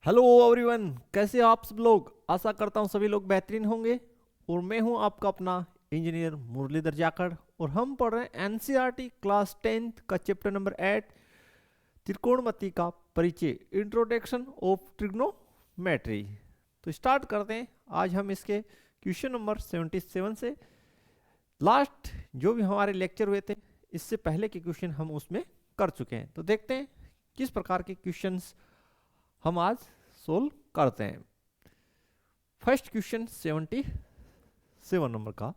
Hello everyone, कैसे हो आप सब लोग। आशा करता हूँ सभी लोग बेहतरीन होंगे। और मैं हूँ आपका अपना इंजीनियर मुरलीधर जाखड़। और हम पढ़ रहे हैं एनसीईआरटी क्लास 10th का चैप्टर नंबर 8, त्रिकोणमिति का परिचय, इंट्रोडक्शन ऑफ ट्रिग्नोमेट्री। तो स्टार्ट करते हैं। आज हम इसके क्वेश्चन नंबर 77 से, लास्ट जो भी हमारे लेक्चर हुए थे इससे पहले के क्वेश्चन हम उसमें कर चुके हैं। तो देखते हैं किस प्रकार के क्वेश्चंस हम आज सोल्व करते हैं। फर्स्ट क्वेश्चन 77 नंबर का।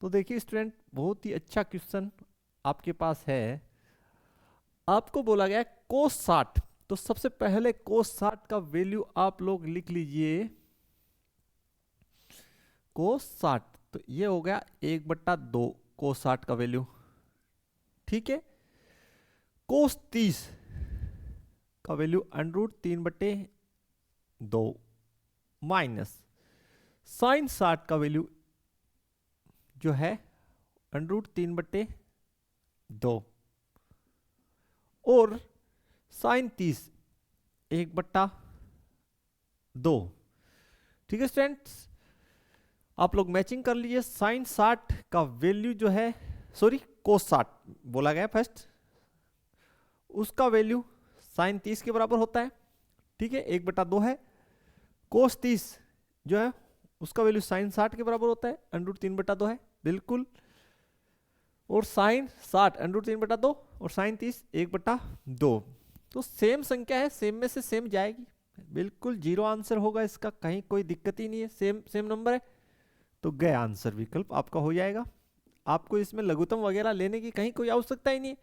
तो देखिए स्टूडेंट, बहुत ही अच्छा क्वेश्चन आपके पास है। आपको बोला गया कोस 60। तो सबसे पहले कोस 60 का वैल्यू आप लोग लिख लीजिए। कोस 60 तो ये हो गया 1/2 कोस 60 का वैल्यू। ठीक है। कोस 30 का वैल्यू √3/2 माइनस साइन 60 का वैल्यू जो है √3/2 और साइन 30 1/2। ठीक है स्टूडेंट्स, आप लोग मैचिंग कर लीजिए। साइन 60 का वैल्यू जो है, सॉरी कोस 60 बोला गया फर्स्ट, उसका वैल्यू साइन 30 के बराबर होता है। ठीक है, 1/2 है। कोस 30 जो है उसका वैल्यू साइन 60 के बराबर होता है, √3/2 है बिल्कुल। और साइन 60 √3/2 और साइन 30 1/2। तो सेम संख्या है, सेम में से सेम जाएगी, बिल्कुल जीरो आंसर होगा इसका, कहीं कोई दिक्कत ही नहीं है, सेम सेम नंबर है। तो गया आंसर विकल्प आपका हो जाएगा। आपको इसमें लघुत्तम वगैरह लेने की कहीं कोई आवश्यकता ही नहीं है,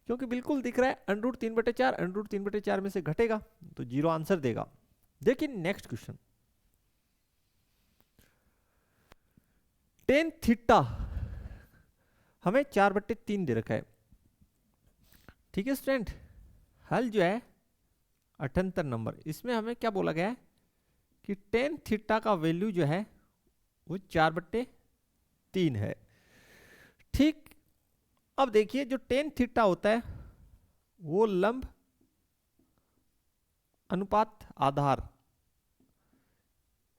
क्योंकि बिल्कुल दिख रहा है √3/4, √3/4 में से घटेगा तो जीरो आंसर देगा। देखिए नेक्स्ट क्वेश्चन। टेन थीटा हमें 4/3 दे रखा है। ठीक है स्टूडेंट, हल जो है 78 नंबर, इसमें हमें क्या बोला गया है कि टेन थीटा का वैल्यू जो है वो 4/3 है। ठीक, अब देखिए जो टेन थीटा होता है वो लंब अनुपात आधार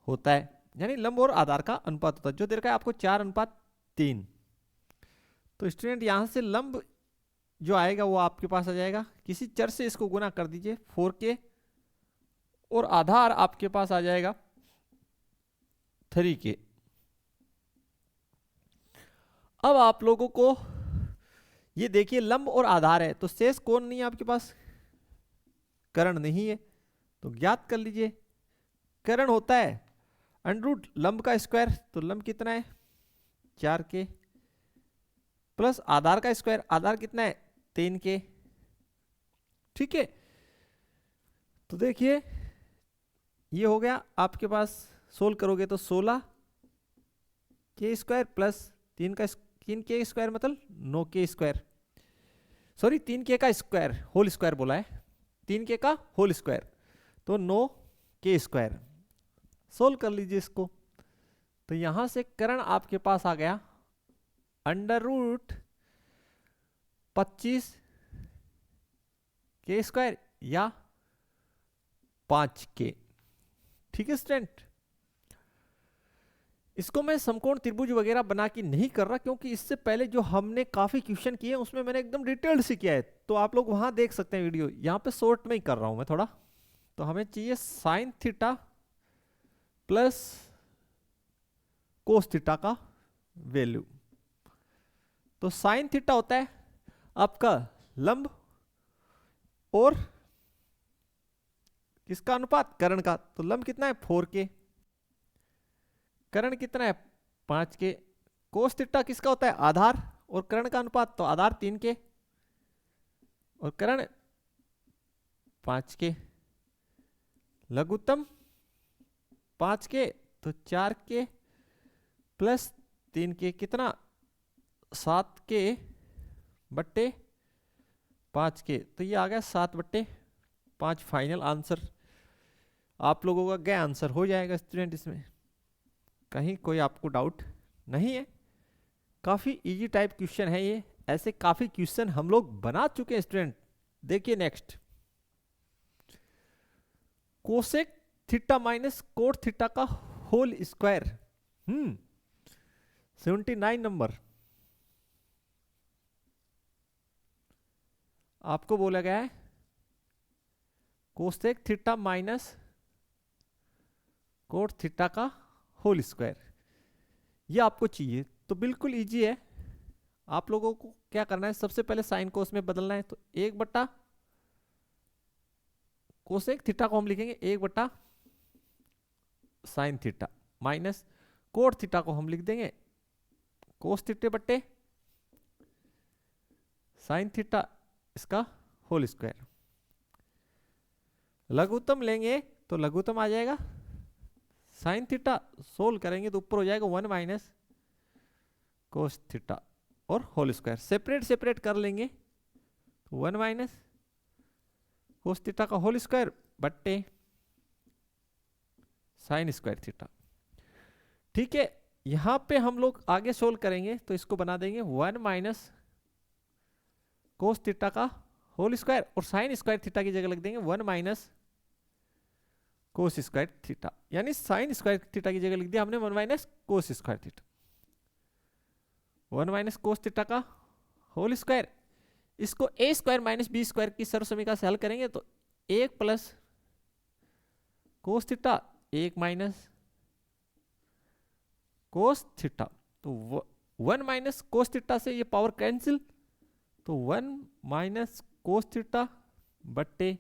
होता है, यानी लंब और आधार का अनुपात होता है, जो दे रखा है आपको 4/3। तो स्टूडेंट यहां से लंब जो आएगा वो आपके पास आ जाएगा, किसी चर से इसको गुना कर दीजिए 4k, और आधार आपके पास आ जाएगा 3k। अब आप लोगों को ये देखिए लंब और आधार है तो शेष कोण नहीं है आपके पास, कर्ण नहीं है, तो ज्ञात कर लीजिए। कर्ण होता है √ लंब का स्क्वायर, तो लंब कितना है 4k, प्लस आधार का स्क्वायर, आधार कितना है 3k। ठीक है, तो देखिए ये हो गया आपके पास, सोल्व करोगे तो 16k² प्लस 3k स्क्वायर मतलब 9k स्क्वायर, सॉरी 3k का स्क्वायर, होल स्क्वायर बोला है, 3k का होल स्क्वायर, तो 9k स्क्वायर। सोल्व कर लीजिए इसको, तो यहां से कर्ण आपके पास आ गया √25k² या 5k। ठीक है स्टूडेंट, इसको मैं समकोण त्रिभुज वगैरह बना के नहीं कर रहा, क्योंकि इससे पहले जो हमने काफी क्वेश्चन किए उसमें मैंने एकदम डिटेल्ड से किया है, तो आप लोग वहां देख सकते हैं वीडियो। यहाँ पे शॉर्ट में ही कर रहा हूं मैं थोड़ा। तो हमें चाहिए sine theta plus cos theta का वैल्यू। तो साइन थीटा होता है आपका लंब और किसका अनुपात, कर्ण का। तो लंब कितना है 4k, कर्ण कितना है 5k। कोस थीटा किसका होता है आधार, और कर्ण का अनुपात, तो आधार 3k और कर्ण 5k। लघुत्तम 5k, तो 4k प्लस 3k कितना 7k/5k, तो ये आ गया 7/5 फाइनल आंसर। आप लोगों का क्या आंसर हो जाएगा स्टूडेंट, इसमें कहीं कोई आपको डाउट नहीं है। काफी इजी टाइप क्वेश्चन है ये, ऐसे काफी क्वेश्चन हम लोग बना चुके हैं स्टूडेंट। देखिए next, cosec theta minus cot theta का होल स्क्वायर। 79 नंबर आपको बोला गया है cosec theta minus cot theta का होल स्क्वायर, ये आपको चाहिए। तो बिल्कुल इजी है, आप लोगों को क्या करना है, सबसे पहले साइन को उसमें बदलना है। तो 1/, कोसेक थीटा को हम लिखेंगे 1/, sine theta minus cot theta को हम लिख देंगे कोस थीटे बट्टे साइन थीटा, इसका होल स्क्वायर। लघुत्तम लेंगे तो लघुत्तम आ जाएगा साइन थीटा, सोल्व करेंगे तो ऊपर हो जाएगा 1 माइनस कोस थीटा और होल स्क्वायर। सेपरेट सेपरेट कर लेंगे तो 1 माइनस कोस थीटा का होल स्क्वायर बट्टे साइन स्क्वायर थीटा। ठीक है, यहां पे हम लोग आगे सोल्व करेंगे तो इसको बना देंगे 1 माइनस कोस थीटा का होल स्क्वायर और साइन स्क्वायर थीटा की जगह लग देंगे 1 माइनस कोस स्क्वायर थीटा, यानी साइन स्क्वायर थीटा की जगह लिख दिया हमने 1 minus cos square theta. 1 minus cos theta का होल स्क्वायर, इसको ए स्क्वायर माइनस बी स्क्वायर की सर्व समीकरण से हल करेंगे तो 1 plus cos theta 1 minus cos theta, तो 1 माइनस कोस थीटा से ये पावर कैंसिल, तो 1 माइनस कोस थीटा बट्टे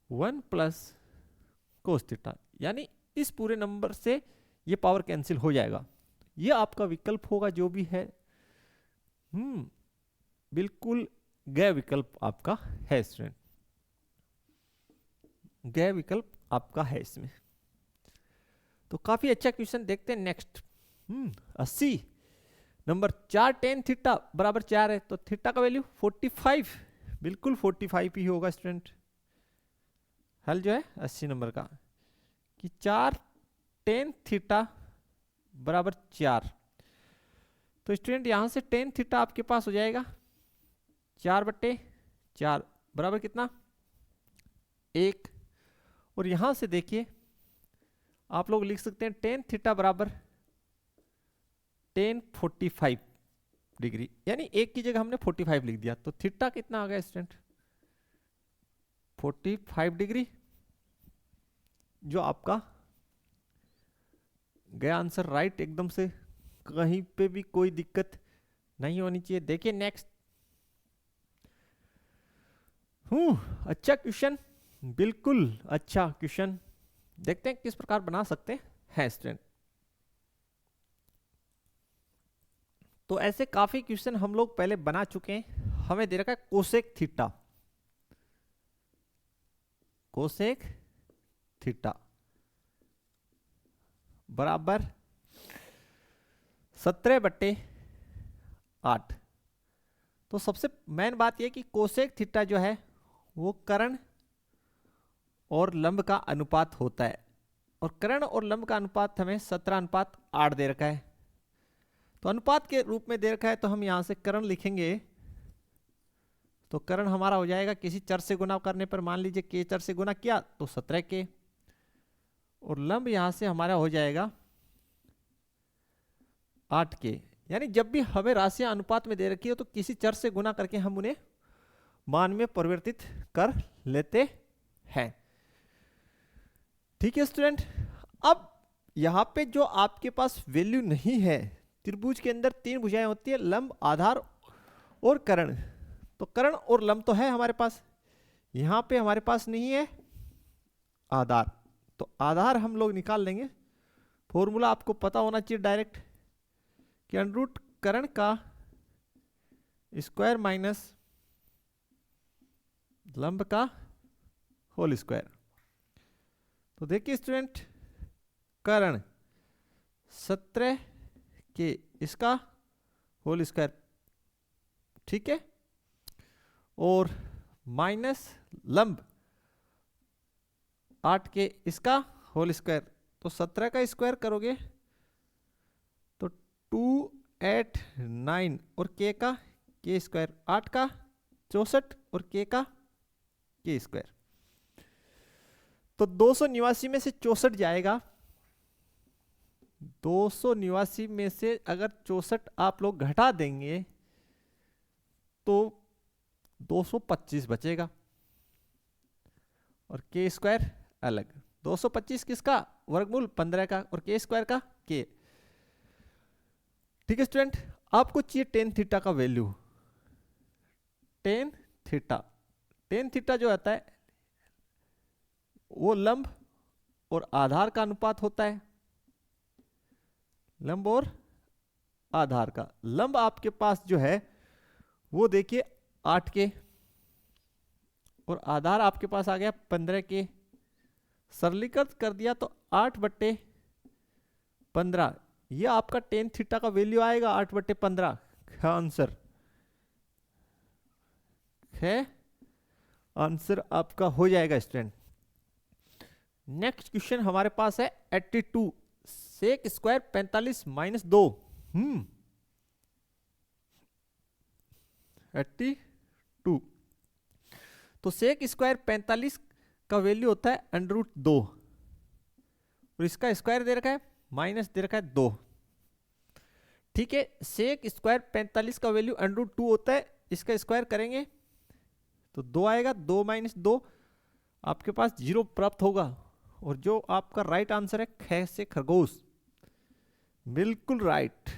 1 प्लस कोस थीटा, यानी इस पूरे नंबर से ये पावर कैंसिल हो जाएगा। ये आपका विकल्प होगा जो भी है। बिल्कुल गैर विकल्प आपका है स्टूडेंट, गैर विकल्प आपका है इसमें। तो काफी अच्छा क्वेश्चन, देखते हैं नेक्स्ट। 80 नंबर 4 टेन थीटा बराबर 4 है, तो थीटा का वैल्यू 45, बिल्कुल 45 ही होगा स्टूडेंट। हल जो है 80 नंबर का कि 4 टेन थीटा बराबर 4, तो स्टूडेंट यहां से टेन थीटा आपके पास हो जाएगा 4/4 बराबर कितना 1, और यहां से देखिए आप लोग लिख सकते हैं टेन थीटा बराबर टेन 45 डिग्री, यानी 1 की जगह हमने 45 लिख दिया, तो थीटा कितना आ गया स्टूडेंट 45 डिग्री, जो आपका गया आंसर राइट एकदम से, कहीं पे भी कोई दिक्कत नहीं होनी चाहिए। देखिए नेक्स्ट। अच्छा क्वेश्चन, बिल्कुल अच्छा क्वेश्चन, देखते हैं किस प्रकार बना सकते हैं स्टूडेंट। तो ऐसे काफी क्वेश्चन हम लोग पहले बना चुके हैं। हमें दे रखा है कोसेक थीटा, कोसेक थीटा बराबर 17/8। तो सबसे मेन बात यह कि कोसेक थीटा जो है वो कर्ण और लंब का अनुपात होता है, और कर्ण और लंब का अनुपात हमें 17/8 दे रखा है। तो अनुपात के रूप में दे रखा है, तो हम यहां से कर्ण लिखेंगे, तो कर्ण हमारा हो जाएगा किसी चर से गुना करने पर, मान लीजिए के चर से गुना किया तो 17 के, और लंब यहां से हमारा हो जाएगा 8 के। यानी जब भी हमें राशियां अनुपात में दे रखी हो तो किसी चर से गुना करके हम उन्हें मान में परिवर्तित कर लेते हैं। ठीक है स्टूडेंट। अब यहां पे जो आपके पास वैल्यू नहीं है, त्रिभुज के अंदर 3 भुजाएं होती है, लंब, आधार और कर्ण। तो कर्ण और लंब तो है हमारे पास, यहां पे हमारे पास नहीं है आधार, तो आधार हम लोग निकाल लेंगे। फॉर्मूला आपको पता होना चाहिए डायरेक्ट, कि √ कर्ण का स्क्वायर माइनस लंब का होल स्क्वायर। तो देखिए स्टूडेंट, कर्ण 17 के इसका होल स्क्वायर, ठीक है, और माइनस लंब 8 के इसका होल स्क्वायर, तो 17 का स्क्वायर करोगे तो 2 8 9, और के स्क्वायर 8 का 64 और के का के स्क्वायर। तो 289 में से 64 जाएगा, 289 में से अगर 64 आप लोग घटा देंगे तो 225 बचेगा और के स्क्वायर अलग। 225 किसका? वर्गमूल 15 का और के स्क्वायर का के। ठीक है स्टूडेंट, आपको चाहिए टेन थीटा का value. Tan theta, tan theta जो आता है वो लंब और आधार का अनुपात होता है। लंब और आधार का, लंब आपके पास जो है वो देखिए 8 के और आधार आपके पास आ गया 15 के। सरलीकृत कर दिया तो 8/15, ये आपका टेन थीटा का वैल्यू आएगा 8/15 है आंसर। है आंसर आपका हो जाएगा स्टूडेंट। नेक्स्ट क्वेश्चन हमारे पास है 82 सेक स्क्वायर 45 माइनस 2। 82, तो सेक स्क्वायर 45 का वैल्यू होता है √2 और इसका स्क्वायर दे रखा है माइनस दे रखा है 2। ठीक है, सेक स्क्वायर 45 का वैल्यू √2 होता है, इसका स्क्वायर करेंगे तो 2 आएगा, 2 माइनस 2 आपके पास 0 प्राप्त होगा और जो आपका राइट आंसर है ख से खरगोश, बिल्कुल राइट।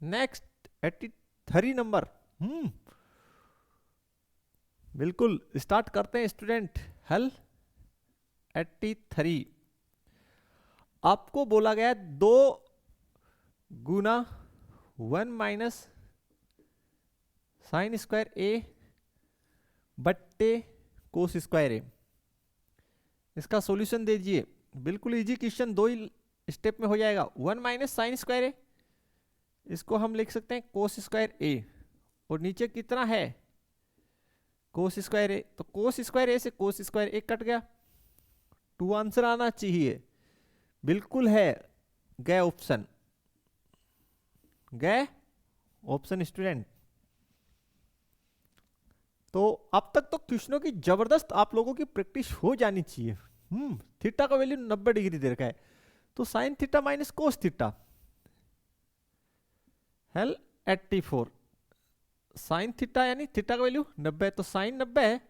Next 83 number. बिल्कुल स्टार्ट करते हैं स्टूडेंट हल। 83 आपको बोला गया 2 गुना 1 माइनस साइन स्क्वायर ए बट्टे कोस स्क्वायर ए। इसका सॉल्यूशन दे दीजिए, बिल्कुल इजी क्वेश्चन, 2 ही स्टेप में हो जाएगा। 1 माइनस साइन स्क्वायर ए, इसको हम लिख सकते हैं कोस स्क्वायर ए और नीचे कितना है कोस स्क्वायर ए, तो कोस स्क्वायर ए से कोस स्क्वायर ए कट गया। 2 आंसर आना चाहिए, बिल्कुल है, गए ऑप्शन, गए ऑप्शन स्टूडेंट। तो अब तक तो क्वेश्चनों की जबरदस्त आप लोगों की प्रैक्टिस हो जानी चाहिए। थीटा का वैल्यू 90 डिग्री दे रखा है, तो sine theta minus cos theta hello 84। Sine theta यानी थीटा का वैल्यू 90, तो साइन 90 है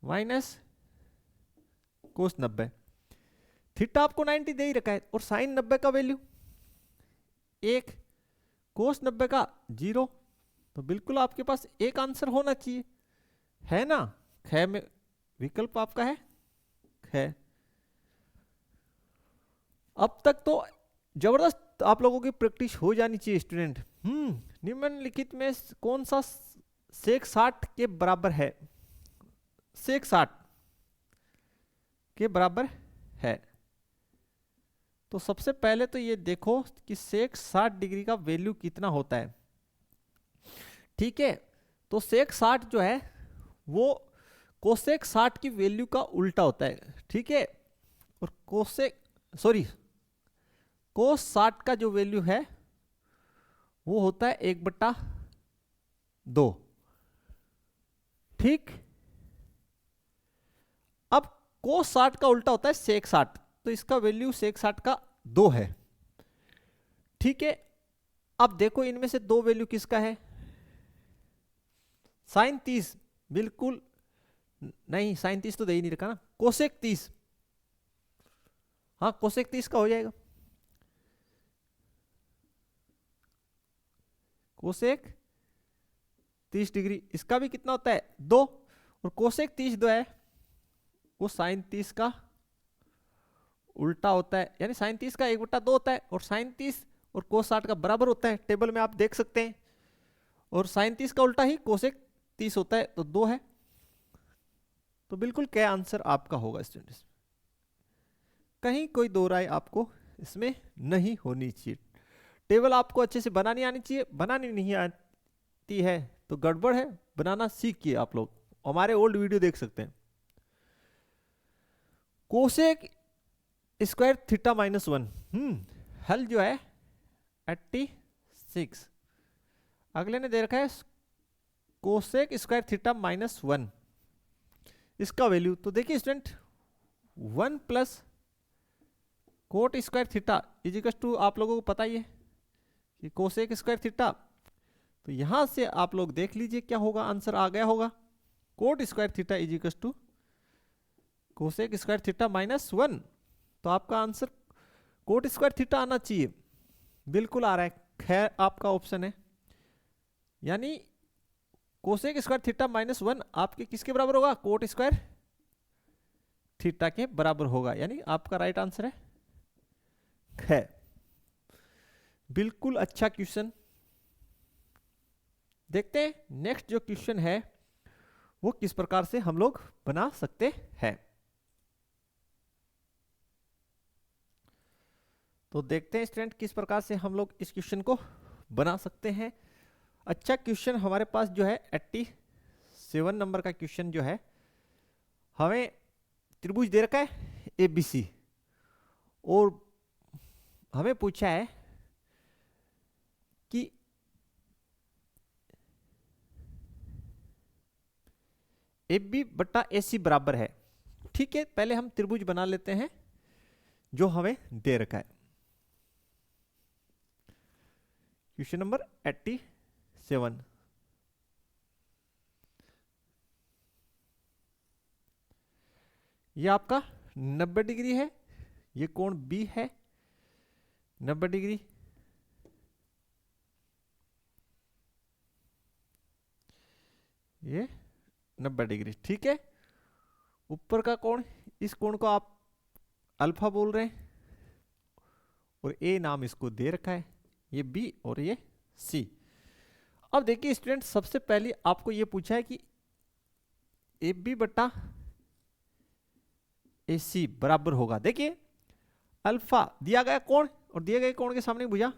माइनस कोस 90। थीटा आपको 90 दे ही रखा है और साइन 90 का वैल्यू 1, कोस 90 का 0, तो बिल्कुल आपके पास एक आंसर होना चाहिए, है ना। ख में विकल्प आपका है ख। अब तक तो जबरदस्त आप लोगों की प्रैक्टिस हो जानी चाहिए स्टूडेंट। निम्नलिखित में कौन सा सेक 60 के बराबर है? सेक 60 के बराबर है, तो सबसे पहले तो ये देखो कि सेक 60 डिग्री का वैल्यू कितना होता है। ठीक है, तो सेक 60 जो है वो कोसेक 60 की वैल्यू का उल्टा होता है। ठीक है, और कोस 60 का जो वैल्यू है वो होता है 1/2। ठीक, अब कोस 60 का उल्टा होता है सेक 60, तो इसका वैल्यू सेक 60 का 2 है। ठीक है, अब देखो इनमें से 2 वैल्यू किसका है? साइन 30 बिल्कुल नहीं, साइन 30 तो दे ही नहीं रखा ना। कोसेक 30, हाँ कोसेक 30 का हो जाएगा। कोसेक 30 डिग्री, इसका भी कितना होता है 2, और कोसेक 30 जो है वो साइन 30 का उल्टा होता है, यानी साइन 30 का 1/2 होता है, और साइन 30 और कोस 60 का बराबर होता है, टेबल में आप देख सकते हैं। और साइन 30 का उल्टा ही कोसेक 30 होता है, तो 2 है, तो बिल्कुल क्या आंसर आपका होगा स्टूडेंट्स। कहीं कोई दो राय आपको इसमें नहीं होनी चाहिए। टेबल आपको अच्छे से बनानी आनी चाहिए, बनानी नहीं आती है तो गड़बड़ है, बनाना सीखिए। आप लोग हमारे ओल्ड वीडियो देख सकते हैं। कोसेक स्क्वायर थीटा माइनस 1, हल जो है 86। अगले ने दे रखा है कोसेक स्क्वायर थीटा माइनस 1, इसका वैल्यू तो देखिए student 1 plus cot square theta is equal to, आप लोगों को पता ही है कि कोसेक स्क्वायर थीटा। तो यहां से आप लोग देख लीजिए क्या होगा, आंसर आ गया होगा। Cot square theta is equal to cosec square theta -1। तो आपका आंसर कोट स्क्वायर थीटा आना चाहिए, बिल्कुल आ रहा है। खैर आपका ऑप्शन है, यानी कोसेक स्क्वायर थीटा -1 आपके किसके बराबर होगा, कोट स्क्वायर थीटा के बराबर होगा, यानी आपका राइट आंसर है। बिल्कुल अच्छा क्वेश्चन। देखते हैं नेक्स्ट जो क्वेश्चन है वो किस प्रकार से हम लोग बना सकते हैं। तो देखते हैं स्टूडेंट किस प्रकार से हम लोग इस क्वेश्चन को बना सकते हैं। अच्छा क्वेश्चन हमारे पास जो है 87 नंबर का क्वेश्चन जो है, हमें त्रिभुज दे रखा है ABC और हमें पूछा है कि AB बट्टा AC बराबर है। ठीक है, पहले हम त्रिभुज बना लेते हैं जो हमें दे रखा है। क्वेश्चन नंबर 87, ये आपका 90 डिग्री है, ये कोण B है 90 डिग्री, ये 90 डिग्री। ठीक है, ऊपर का कोण, इस कोण को आप अल्फा बोल रहे हैं और A नाम इसको दे रखा है, ये B और ये C। अब देखिए स्टूडेंट, सबसे पहले आपको ये पूछा है कि AB बट्टा AC बराबर होगा। देखिए अल्फा दिया गया कोण और दिए गए कोण के सामने भुजा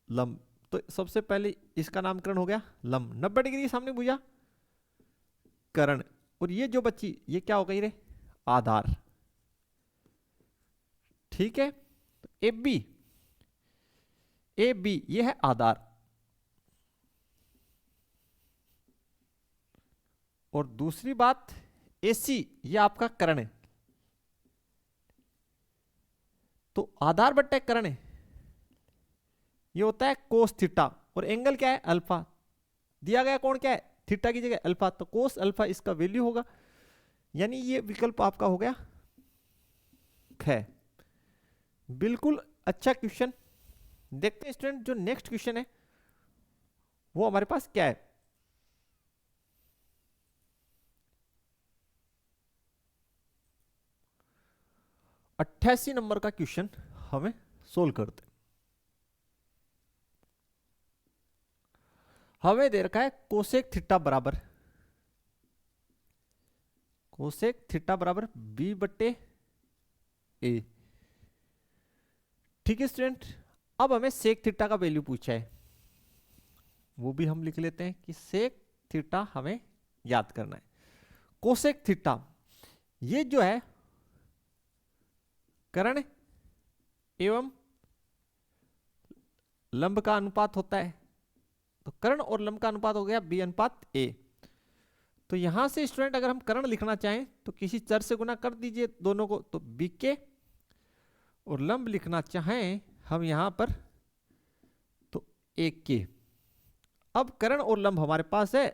लंब, तो सबसे पहले इसका नामकरण हो गया लंब। 90 डिग्री के सामने भुजा कर्ण, और ये जो बच्ची ये क्या हो गई रे, आधार। ठीक है, AB ये है आधार और दूसरी बात AC ये आपका कर्ण है। तो आधार बट्टे कर्ण ये होता है कोस थीटा और एंगल क्या है, अल्फा। दिया गया कोण क्या है, थीटा की जगह अल्फा, तो कोस अल्फा इसका वैल्यू होगा, यानी ये विकल्प आपका हो गया है। बिल्कुल अच्छा क्वेश्चन। देखते हैं स्टूडेंट जो नेक्स्ट क्वेश्चन है वो हमारे पास क्या है। 88 नंबर का क्वेश्चन हमें सोल्व करते हैं। हमें दे रखा है कोसेक थीटा बराबर B बट्टे A। ठीक है स्टूडेंट, अब हमें सेक थीटा का वैल्यू पूछा है, वो भी हम लिख लेते हैं कि सेक थीटा हमें याद करना है। कोसेक थीटा ये जो है कर्ण एवं लंब का अनुपात होता है, तो कर्ण और लंब का अनुपात हो गया B अनुपात A। तो यहां से स्टूडेंट अगर हम कर्ण लिखना चाहें तो किसी चर से गुना कर दीजिए दोनों को, तो BK, और लंब लिखना चाहें हम यहां पर तो AK। अब कर्ण और लंब हमारे पास है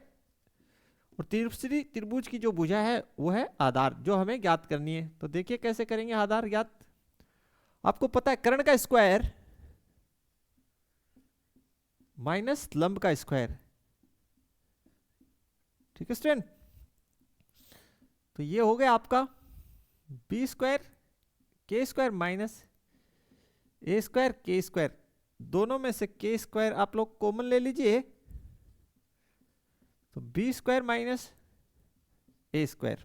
और तीसरी त्रिभुज की जो भुजा है वो है आधार, जो हमें ज्ञात करनी है। तो देखिए कैसे करेंगे आधार ज्ञात। आपको पता है कर्ण का स्क्वायर माइनस लंब का स्क्वायर। ठीक है स्टूडेंट, तो ये हो गया आपका B square K square minus A square K square, दोनों में से K स्क्वायर आप लोग कॉमन ले लीजिए, तो B square minus A square.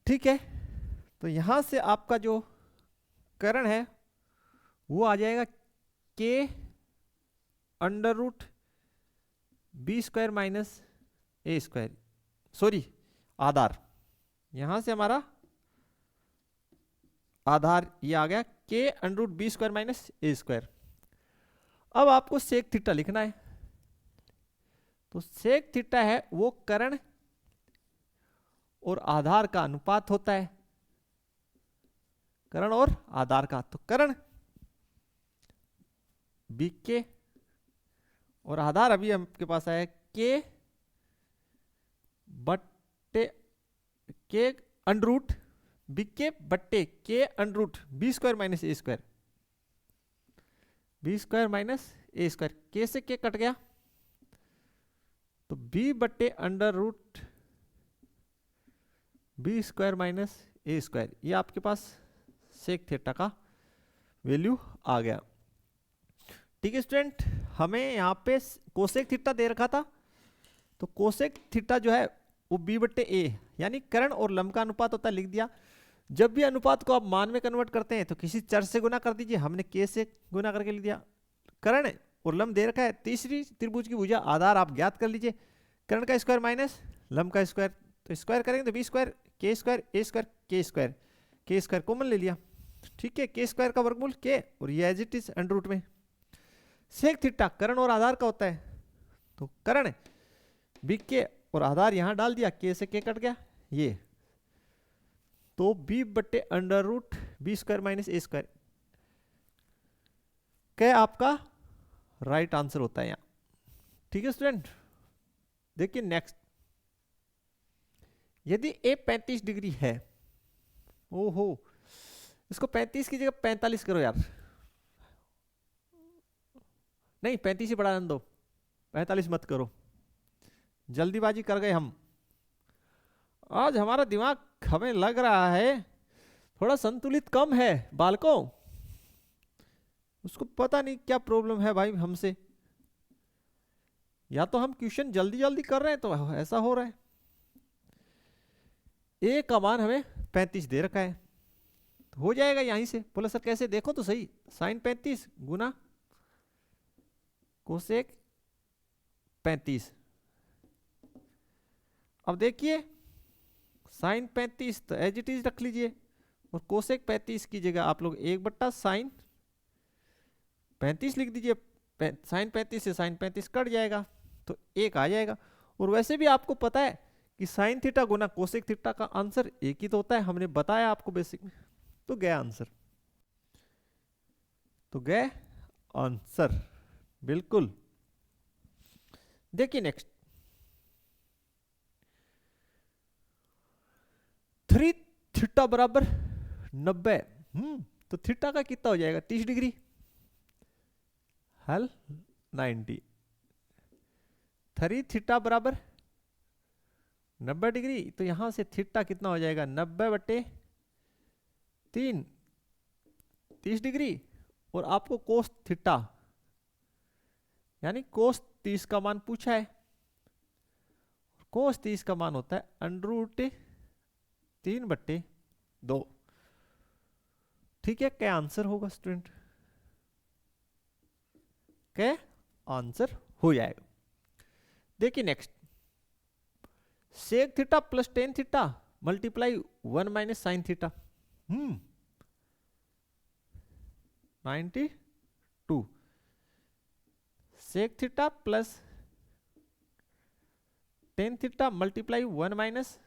ठीक है, तो यहां से आपका जो कर्ण है वो आ जाएगा K under root B square minus A square, sorry आधार, यहां से हमारा आधार ये आ गया K under root B square minus A square. अब आपको सेक थीटा लिखना है, तो सेक थीटा है वो कर्ण और आधार का अनुपात होता है, करण और आधार का। तो करण बी के और आधार अभी आपके पास आया के बट्टे के अंडरूट बी के बट्टे K under root B square minus A square, B square minus A square, K से के कट गया तो बी बट्टे under root B square minus A square, ये आपके पास सेक थीटा का वैल्यू आ गया। ठीक है स्टूडेंट, हमें यहाँ पे कोसेक थीटा दे रखा था, तो कोसेक थीटा जो है वो बी बट्टे ए यानी कर्ण और लंब का अनुपात होता है, लिख दिया। जब भी अनुपात को आप मान में कन्वर्ट करते हैं तो किसी चर से गुना कर दीजिए, हमने के से गुना करके लिख दिया। कर्ण और लंब दे रखा है, तीसरी त्रिभुज की भुजा आधार आप ज्ञात कर लीजिए, कर्ण का स्क्वायर माइनस लंब का स्क्वायर, तो स्क्वायर करेंगे तो बी स्क्वायर के स्क्वायर ए स्क्वायर के स्क्वायर, के स्क्वायर कॉमन ले लिया। ठीक है, के स्क्वायर का वर्गमूल के और ये as it is under root में। सेक थीटा कर्ण और आधार का होता है, तो कर्ण बी के और आधार यहां डाल दिया, के से के कट गया ये, तो बी बट्टे under root B square minus A square क्या आपका राइट आंसर होता है यहां। ठीक है स्टूडेंट, देखिए नेक्स्ट, यदि ए 35 डिग्री है, ओहो इसको 35 की जगह 45 करो यार, नहीं 35 ही बढ़ा दो, 45 मत करो, जल्दीबाजी कर गए हम। आज हमारा दिमाग हमें लग रहा है थोड़ा संतुलित कम है बालकों, उसको पता नहीं क्या प्रॉब्लम है भाई हमसे, या तो हम क्वेश्चन जल्दी जल्दी कर रहे हैं तो ऐसा हो रहा है। ए का मान हमें 35 दे रखा है, तो हो जाएगा यहीं से। बोले सर कैसे, देखो तो सही, साइन 35 गुना कोसेक 35। अब देखिए साइन 35 तो एज इट इज रख लीजिए, और कोसेक 35 की जगह आप लोग 1/साइन 35 लिख दीजिए, साइन 35 से साइन 35 कट जाएगा तो 1 आ जाएगा। और वैसे भी आपको पता है कि साइन थीटा गुना कोसेक थीटा का आंसर एक ही तो होता है, हमने बताया आपको बेसिक में, तो गया आंसर, तो गए आंसर बिल्कुल। देखिए नेक्स्ट, 3 थीटा बराबर 90, तो थीटा का कितना हो जाएगा 30 डिग्री, हल 90, 3 थीटा बराबर 90 डिग्री, तो यहां से थीटा कितना हो जाएगा 90/3 30 डिग्री, और आपको कोस थीटा यानी कोस 30 का मान पूछा है, कोस 30 का मान होता है √3/2। ठीक है, क्या आंसर होगा स्टूडेंट, क्या आंसर हो जाएगा। देखिए next, sec theta plus tan theta multiply 1 minus sine theta, 92, sec theta plus tan theta multiply 1 minus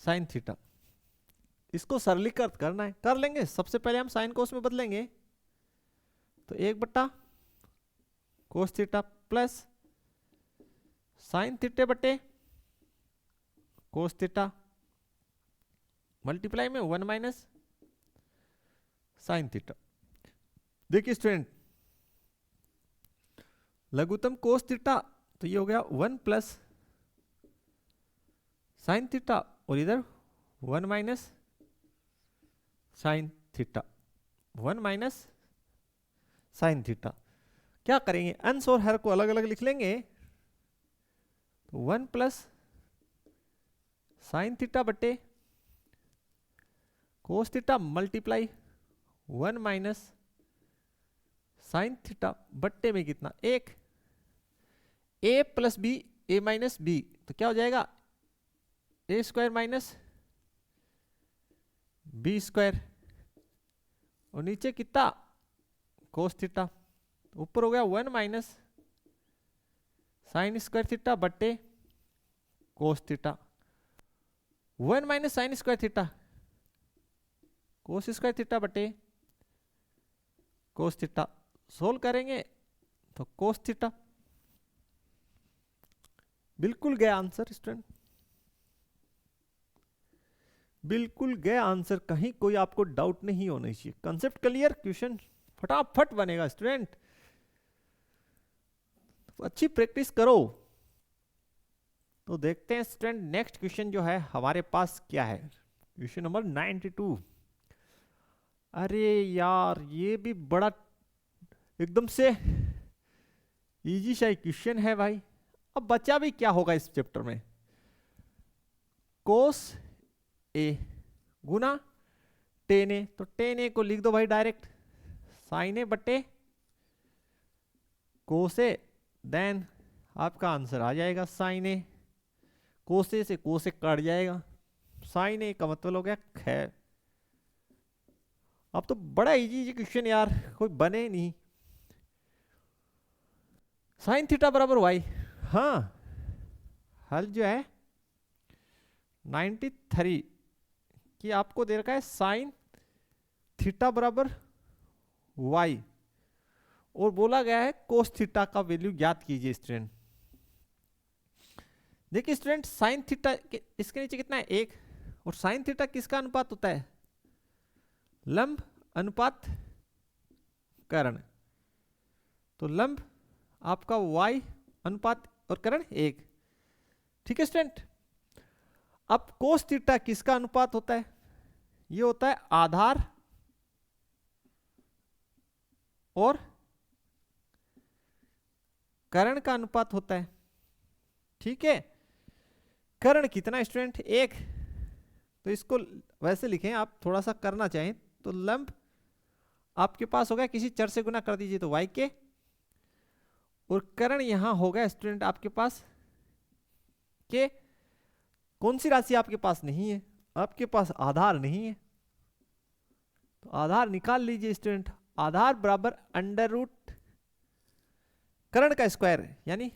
sine theta, इसको सरलीकृत करना है, कर लेंगे। सबसे पहले हम साइन कोस में बदलेंगे, तो 1/कोस थीटा प्लस साइन थीटे बटे कोस थीटा मल्टीप्लाई में 1 माइनस साइन थीटा। देखिए स्टूडेंट, लघुत्तम कोस थीटा तो ये हो गया 1 प्लस साइन थीटा, और इधर 1 minus sine theta, 1 minus sine theta. क्या करेंगे, अंश और हर को अलग अलग लिख लेंगे, तो 1 प्लस साइन थीटा बटे cos theta multiply 1 minus sine theta बट्टे में कितना 1, ए प्लस बी ए माइनस बी, तो क्या हो जाएगा ए स्क्वायर माइनस बी स्क्वायर, और नीचे कितना कोस थीटा, ऊपर हो गया 1 माइनस साइन स्क्वायर थीटा बट्टे cos theta, 1 minus sine square theta cos square theta बटे कोस थीटा, सोल्व करेंगे तो कोस थीटा। बिल्कुल गया आंसर स्टूडेंट, बिल्कुल गया आंसर, कहीं कोई आपको डाउट नहीं होना चाहिए। कंसेप्ट क्लियर, क्वेश्चन फटाफट बनेगा स्टूडेंट, तो अच्छी प्रैक्टिस करो। तो देखते हैं स्टूडेंट नेक्स्ट क्वेश्चन जो है हमारे पास क्या है, क्वेश्चन नंबर 92। अरे यार ये भी बड़ा एकदम से इजी सा क्वेश्चन है भाई। अब बचा भी क्या होगा इस चैप्टर में, कोस ए गुना टेन ए, तो टेन ए को लिख दो भाई डायरेक्ट साइन ए बटे कोस ए, देन आपका आंसर आ जाएगा साइन ए, कोस ए से कोस ए कट जाएगा, साइन ए का मतलब हो गया खैर। अब तो बड़ा इजी क्वेश्चन यार, कोई बने नहीं। साइन थीटा बराबर वाई, हाँ हल जो है 93 कि आपको दे रखा है साइन थीटा बराबर वाई, और बोला गया है कोस थीटा का वैल्यू ज्ञात कीजिए स्टूडेंट। देखिए स्टूडेंट साइन थीटा इसके नीचे कितना है 1, और साइन थीटा किसका अनुपात होता है, लंब अनुपात कर्ण, तो लंब आपका y अनुपात और कर्ण 1, ठीक है स्टूडेंट। अब कोस थीटा किसका अनुपात होता है, ये होता है आधार और कर्ण का अनुपात होता है, ठीक है। कर्ण कितना स्टूडेंट 1, तो इसको वैसे लिखें, आप थोड़ा सा करना चाहें तो लंब आपके पास हो गया, किसी चर से गुना कर दीजिए तो y के, और कर्ण यहां हो गया स्टूडेंट आपके पास के, कौन सी राशि आपके पास नहीं है, आपके पास आधार नहीं है, तो आधार निकाल लीजिए स्टूडेंट। आधार बराबर अंडर रूट कर्ण का स्क्वायर, यानी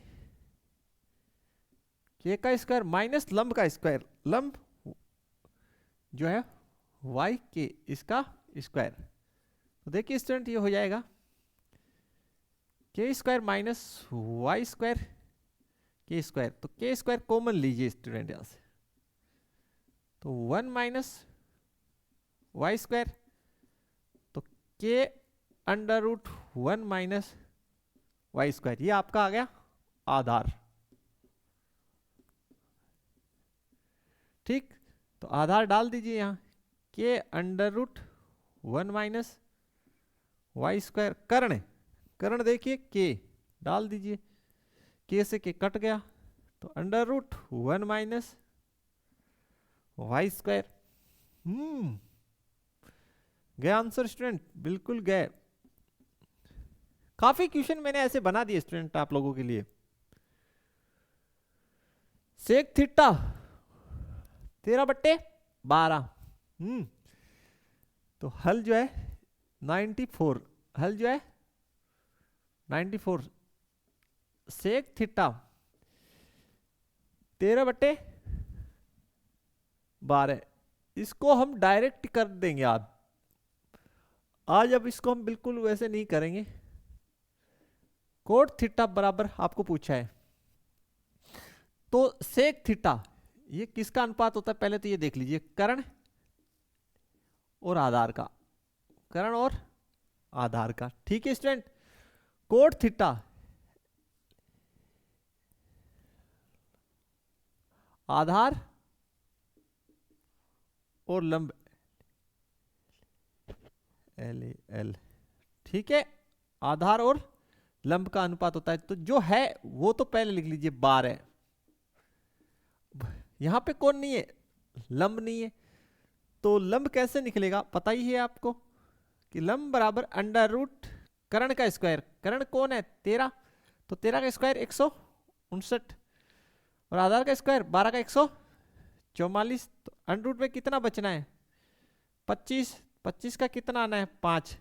के का स्क्वायर माइनस लंब का स्क्वायर, लंब जो है y के इसका स्क्वायर, तो देखिए स्टूडेंट ये हो जाएगा के स्क्वायर माइनस वाई स्क्वायर के स्क्वायर, तो के स्क्वायर कॉमन लीजिए स्टूडेंट यहां से, तो 1 माइनस वाई स्क्वायर, तो के under root 1 minus Y square, ये आपका आ गया आधार, ठीक। तो आधार डाल दीजिए यहां, K under root 1 minus Y square, कर्ण कर्ण देखिए के डाल दीजिए, के से के कट गया, तो under root 1 minus Y square. गया आंसर स्टूडेंट, बिल्कुल गए। काफी क्वेश्चन मैंने ऐसे बना दिए स्टूडेंट आप लोगों के लिए। सेक थीटा 13/12, तो हल जो है 94, हल जो है 94, सेक थीटा 13/12, इसको हम डायरेक्ट कर देंगे आज अब इसको हम बिल्कुल वैसे नहीं करेंगे। कोट थीटा बराबर आपको पूछा है, तो सेक थीटा ये किसका अनुपात होता है, पहले तो ये देख लीजिए, कर्ण और आधार का, कर्ण और आधार का, ठीक है स्टूडेंट। कोट थीटा आधार और लंब एल, ठीक है, आधार और लंब का अनुपात होता है, तो जो है वो तो पहले लिख लीजिए 12, यहां पे कौन नहीं है, लंब नहीं है, तो लंब कैसे निकलेगा पता ही है आपको कि लंब बराबर अंडर रूट कर्ण का स्क्वायर, कर्ण कौन है 13, तो 13 का स्क्वायर 159, और आधार का स्क्वायर 12 का 144, तो अंडर रूट में कितना बचना है 25, 25 का कितना आना है 5।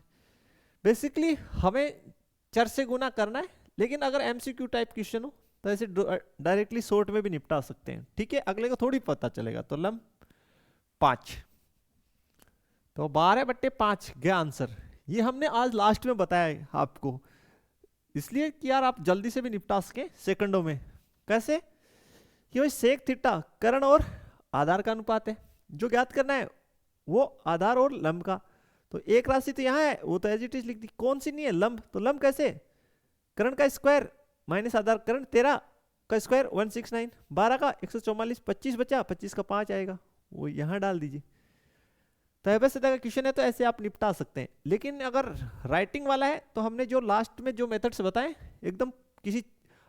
बेसिकली हमें चर से गुना करना है, लेकिन अगर एमसीक्यू टाइप क्वेश्चन हो तो ऐसे डायरेक्टली शॉर्ट में भी निपटा सकते हैं, ठीक है, अगले को थोड़ी पता चलेगा। तो लंब 5, तो 12/5 गया आंसर। ये हमने आज लास्ट में बताया है आपको, इसलिए कि यार आप जल्दी से भी निपटा सके सेकंडों में। कैसे कि भाई सेक थीटा कर्ण और आधार का अनुपात है, जो ज्ञात करना है वो आधार और लंब का। तो एक राशि तो यहाँ है, वो तो एज इट इज लिख दी। कौन सी नहीं है? लंब। तो लंब कैसे? कर्ण का स्क्वायर माइनस आधार। कर्ण 13 का स्क्वायर 169, 12 का 144, 25 बचा, 25 का 5 आएगा, वो यहाँ डाल दीजिए। तो एबे सीधा का क्वेश्चन है, तो ऐसे आप निपटा सकते हैं। लेकिन अगर राइटिंग वाला है तो हमने जो लास्ट में जो मेथड्स बताए एकदम किसी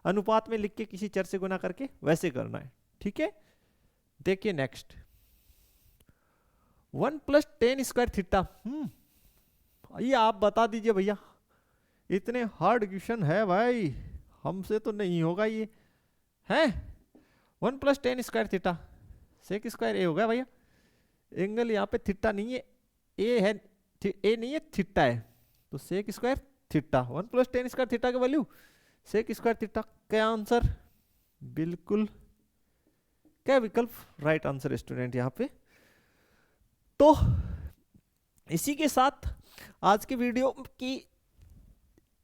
अनुपात में लिख के किसी चर से गुना करके वैसे करना है। ठीक है, देखिए नेक्स्ट 1 + tan स्क्वायर थीटा। ये आप बता दीजिए भैया, इतने हार्ड क्वेश्चन है भाई, हमसे तो नहीं होगा ये। है 1 + tan square theta, sec square A हो गया भैया। एंगल यहाँ पे थीटा नहीं है, ए है, ए नहीं है, थीटा है। तो sec square theta, 1 + tan square theta की वैल्यू सेक स्क्वायर थीटा। क्या आंसर? बिल्कुल क्या विकल्प राइट आंसर स्टूडेंट यहाँ पे। तो इसी के साथ आज की वीडियो की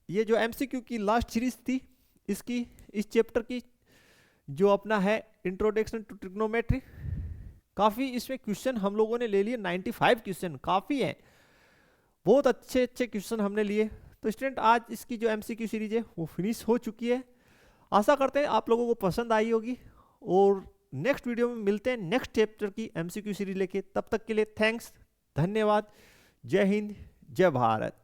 ये जो एमसीक्यू की लास्ट सीरीज थी, इसकी इस चैप्टर की जो अपना है इंट्रोडक्शन टू ट्रिग्नोमेट्री, काफ़ी इसमें क्वेश्चन हम लोगों ने ले लिए। 95 क्वेश्चन काफ़ी हैं, बहुत अच्छे अच्छे क्वेश्चन हमने लिए। तो स्टूडेंट आज इसकी जो एमसीक्यू सीरीज है वो फिनिश हो चुकी है। आशा करते हैं आप लोगों को पसंद आई होगी, और नेक्स्ट वीडियो में मिलते हैं नेक्स्ट चैप्टर की एमसीक्यू सीरीज लेके। तब तक के लिए थैंक्स, धन्यवाद, जय हिंद, जय भारत।